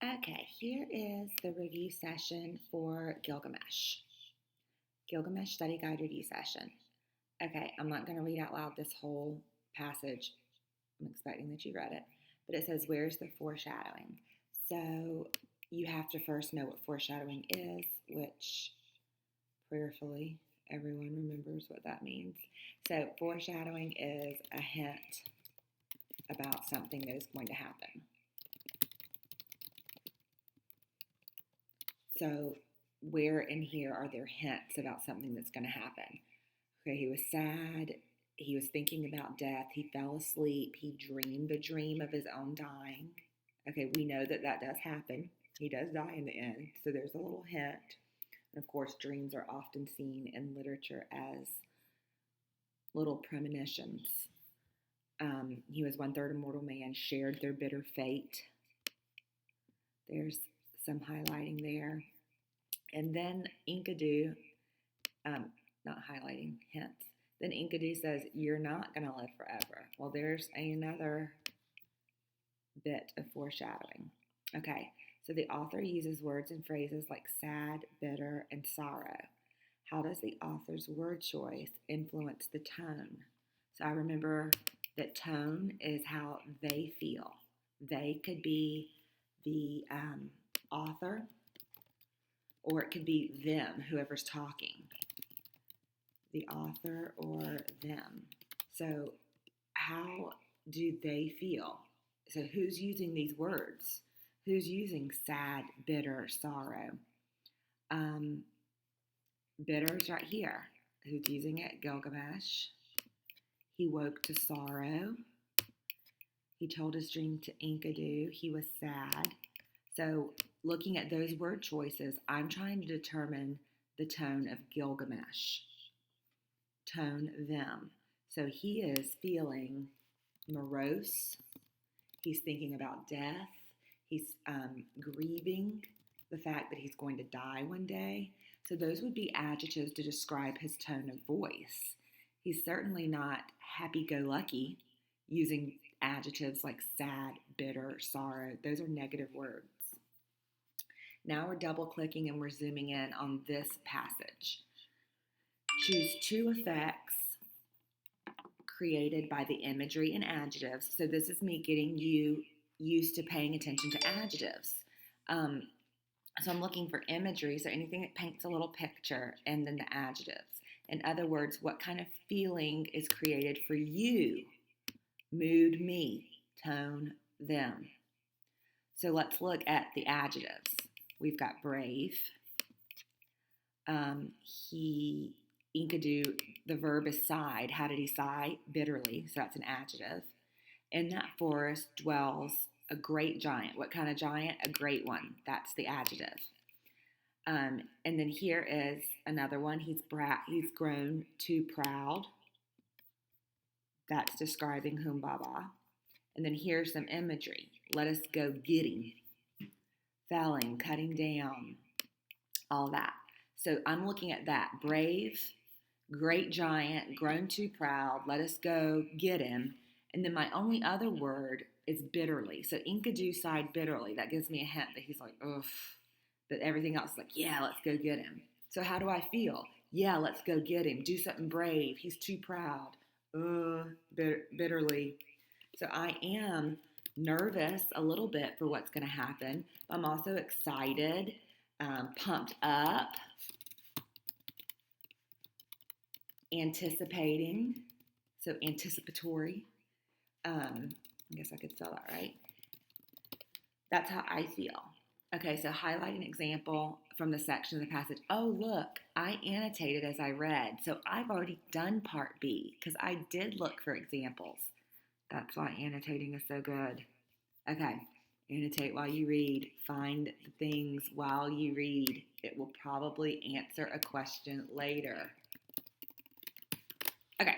Okay, here is the review session for Gilgamesh. Gilgamesh Study Guide review session. Okay, I'm not going to read out loud this whole passage. I'm expecting that you read it. But it says, where's the foreshadowing? So you have to first know what foreshadowing is, which prayerfully everyone remembers what that means. So foreshadowing is a hint about something that is going to happen. So where in here are there hints about something that's going to happen? Okay, he was sad. He was thinking about death. He fell asleep. He dreamed a dream of his own dying. Okay, we know that that does happen. He does die in the end. So there's a little hint. And of course, dreams are often seen in literature as little premonitions. He was one-third a mortal man, shared their bitter fate. There's some highlighting there. And then Enkidu, not highlighting, hints. Then Enkidu says, you're not going to live forever. Well, there's another bit of foreshadowing. Okay, so the author uses words and phrases like sad, bitter, and sorrow. How does the author's word choice influence the tone? So I remember that tone is how they feel. They could be the author, or it could be them, whoever's talking. The author or them. So how do they feel? So who's using these words? Who's using sad, bitter, sorrow? Bitter is right here. Who's using it? Gilgamesh. He woke to sorrow. He told his dream to Enkidu. He was sad. So looking at those word choices, I'm trying to determine the tone of Gilgamesh. Tone them. So he is feeling morose. He's thinking about death. He's grieving the fact that he's going to die one day. So those would be adjectives to describe his tone of voice. He's certainly not happy-go-lucky, using adjectives like sad, bitter, sorrow. Those are negative words. Now we're double-clicking and we're zooming in on this passage. Choose two effects created by the imagery and adjectives. So this is me getting you used to paying attention to adjectives. So I'm looking for imagery, so anything that paints a little picture, and then the adjectives. In other words, what kind of feeling is created for you? Mood, me, tone, them. So let's look at the adjectives. We've got brave. Enkidu, the verb is sighed. How did he sigh? Bitterly, so that's an adjective. In that forest dwells a great giant. What kind of giant? A great one. That's the adjective. And then here is another one. He's grown too proud. That's describing Humbaba. And then here's some imagery. Let us go get him. Felling, cutting down, all that. So I'm looking at that. Brave, great giant, grown too proud, let us go get him. And then my only other word is bitterly. So Enkidu sighed bitterly. That gives me a hint that he's like, ugh. But everything else is like, yeah, let's go get him. So how do I feel? Yeah, let's go get him. Do something brave. He's too proud. Bitterly. So I am nervous a little bit for what's going to happen. But I'm also excited, pumped up, anticipating, so anticipatory. I guess I could spell that right. That's how I feel. Okay, so highlight an example from the section of the passage. Oh, look, I annotated as I read. So I've already done part B because I did look for examples. That's why annotating is so good. Okay, annotate while you read. Find the things while you read. It will probably answer a question later. Okay,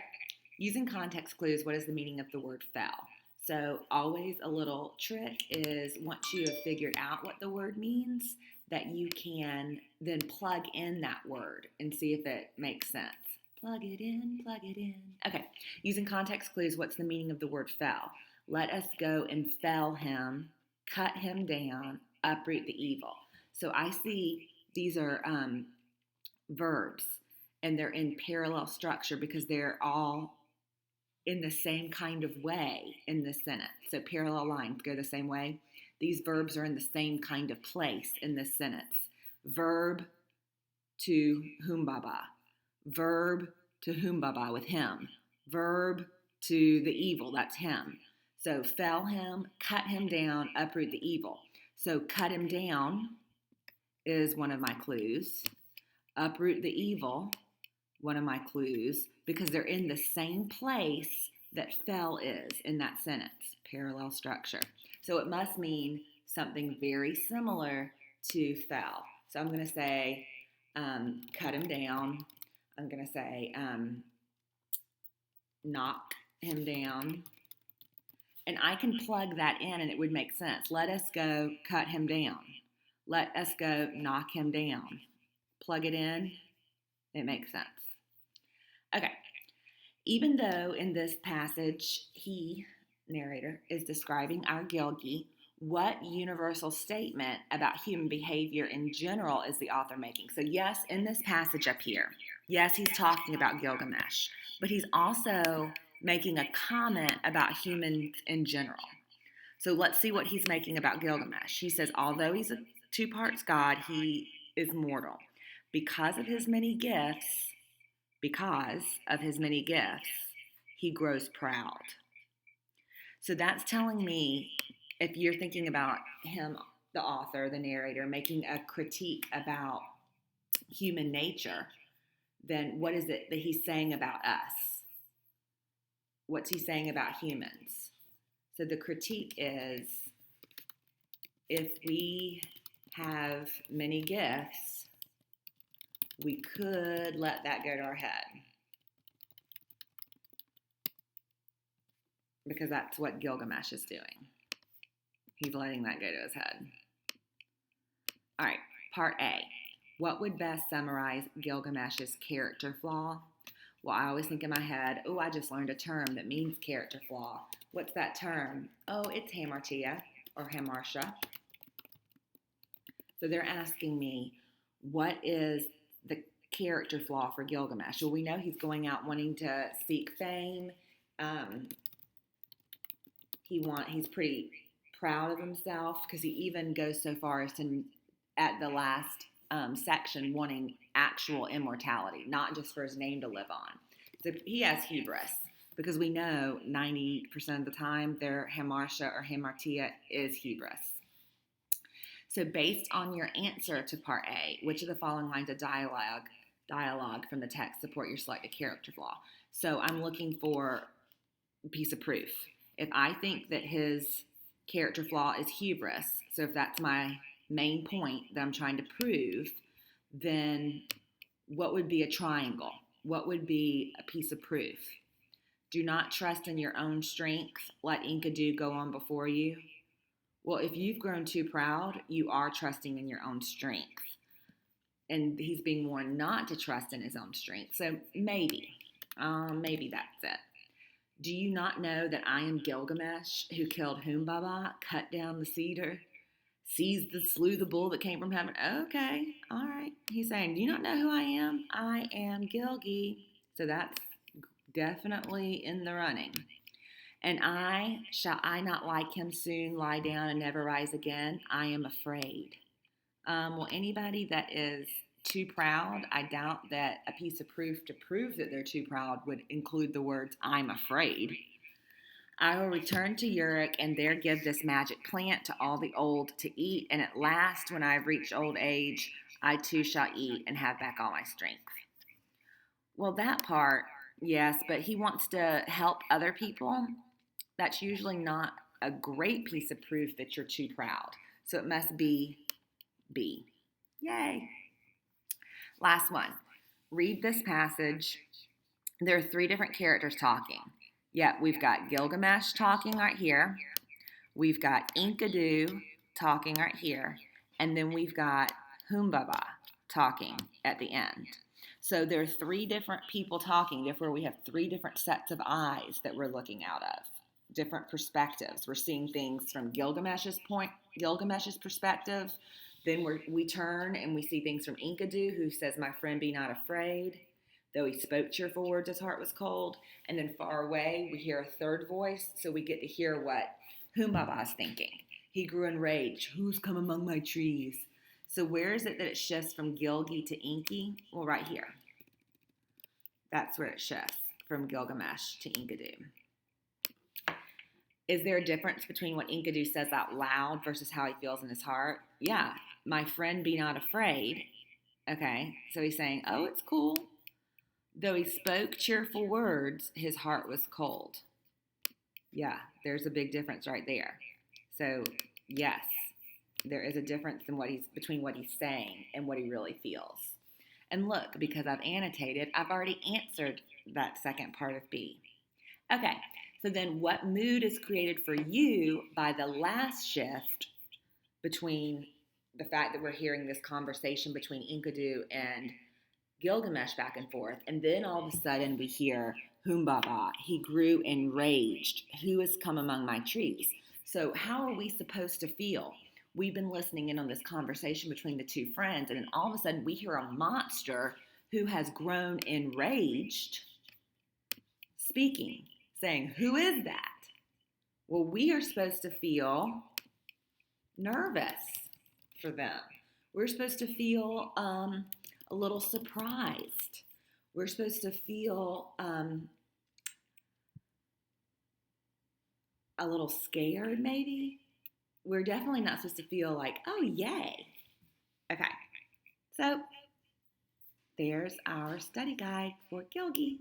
using context clues, what is the meaning of the word fell? So always a little trick is once you have figured out what the word means, that you can then plug in that word and see if it makes sense. Plug it in, plug it in. Okay, using context clues, what's the meaning of the word fell? Let us go and fell him, cut him down, uproot the evil. So I see these are verbs, and they're in parallel structure because they're all in the same kind of way in this sentence. So parallel lines go the same way. These verbs are in the same kind of place in this sentence. Verb to humbaba. Verb to humbaba with him. Verb to the evil, that's him. So fell him, cut him down, uproot the evil. So cut him down is one of my clues. Uproot the evil, one of my clues, because they're in the same place that fell is in that sentence, parallel structure. So it must mean something very similar to fell. So I'm going to say cut him down. I'm going to say knock him down. And I can plug that in and it would make sense. Let us go cut him down. Let us go knock him down. Plug it in, it makes sense. Okay, even though in this passage he, narrator, is describing our Gilgi, what universal statement about human behavior in general is the author making? So yes, in this passage up here, yes, he's talking about Gilgamesh, but he's also making a comment about humans in general. So let's see what he's making about Gilgamesh. He says, although he's a two parts God, he is mortal. Because of his many gifts, he grows proud. So that's telling me, if you're thinking about him, the author, the narrator, making a critique about human nature, then what is it that he's saying about us? What's he saying about humans? So the critique is, if we have many gifts, we could let that go to our head. Because that's what Gilgamesh is doing. He's letting that go to his head. All right, part A. What would best summarize Gilgamesh's character flaw? Well, I always think in my head, oh, I just learned a term that means character flaw. What's that term? Oh, it's hamartia or hamartia. So they're asking me, what is the character flaw for Gilgamesh? Well, we know he's going out wanting to seek fame. He's pretty proud of himself because he even goes so far as to, at the last section, wanting actual immortality, not just for his name to live on. So he has hubris because we know 90% of the time their hamartia or hamartia is hubris. So based on your answer to part A, which of the following lines of dialogue from the text support your selected character flaw? So I'm looking for a piece of proof. If I think that his character flaw is hubris, so if that's my main point that I'm trying to prove, then what would be a triangle? What would be a piece of proof? Do not trust in your own strength. Let Enkidu go on before you. Well, if you've grown too proud, you are trusting in your own strength. And he's being warned not to trust in his own strength. So maybe that's it. Do you not know that I am Gilgamesh, who killed Humbaba, cut down the cedar, slew the bull that came from heaven? Okay, all right. He's saying, do you not know who I am? I am Gilgi. So that's definitely in the running. And shall I not like him soon lie down and never rise again? I am afraid. Well, anybody that is too proud, I doubt that a piece of proof to prove that they're too proud would include the words, I'm afraid. I will return to Uruk and there give this magic plant to all the old to eat. And at last, when I have reached old age, I too shall eat and have back all my strength. Well, that part, yes, but he wants to help other people. That's usually not a great piece of proof that you're too proud. So it must be B. Yay. Last one. Read this passage. There are 3 different characters talking. Yeah, we've got Gilgamesh talking right here. We've got Enkidu talking right here. And then we've got Humbaba talking at the end. So there are 3 different people talking. Therefore, we have 3 different sets of eyes that we're looking out of. different perspectives. We're seeing things from Gilgamesh's perspective. Then we turn and we see things from Enkidu, who says, "My friend, be not afraid. Though he spoke cheerful words, his heart was cold." And then far away, we hear a third voice, so we get to hear what Humbaba is thinking. He grew enraged. "Who's come among my trees?" So where is it that it shifts from Gilgi to Enki? Well, right here. That's where it shifts from Gilgamesh to Enkidu. Is there a difference between what Enkidu says out loud versus how he feels in his heart? Yeah. "My friend, be not afraid." Okay, so he's saying, oh, it's cool. Though he spoke cheerful words, his heart was cold. Yeah, there's a big difference right there. So, yes, there is a difference in between what he's saying and what he really feels. And look, because I've annotated, I've already answered that second part of B. Okay, so then what mood is created for you by the last shift between the fact that we're hearing this conversation between Enkidu and Gilgamesh back and forth, and then all of a sudden we hear Humbaba, he grew enraged. Who has come among my trees? So how are we supposed to feel? We've been listening in on this conversation between the two friends, and then all of a sudden we hear a monster who has grown enraged speaking, saying, who is that? Well, we are supposed to feel nervous for them. We're supposed to feel a little surprised. We're supposed to feel a little scared, maybe. We're definitely not supposed to feel like, oh, yay. Okay, so there's our study guide for Gilgi.